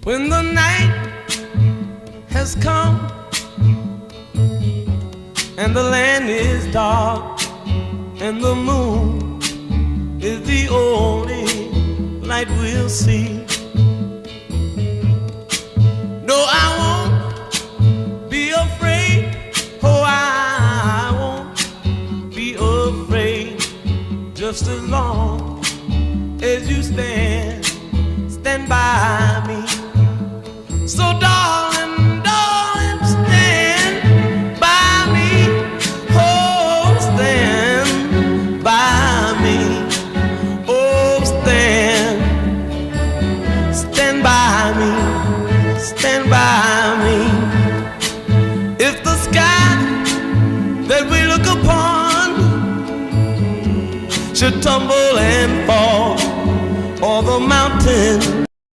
When the night has come and the land is dark and the moon is the only light we'll see. No, I won't be afraid. Oh, I won't be afraid. Just as long as you stand by me. So darling, darling, stand by me. Oh, stand by me. Oh, stand by me. Stand by me. If the sky that we look upon should tumble and fall, or the mountains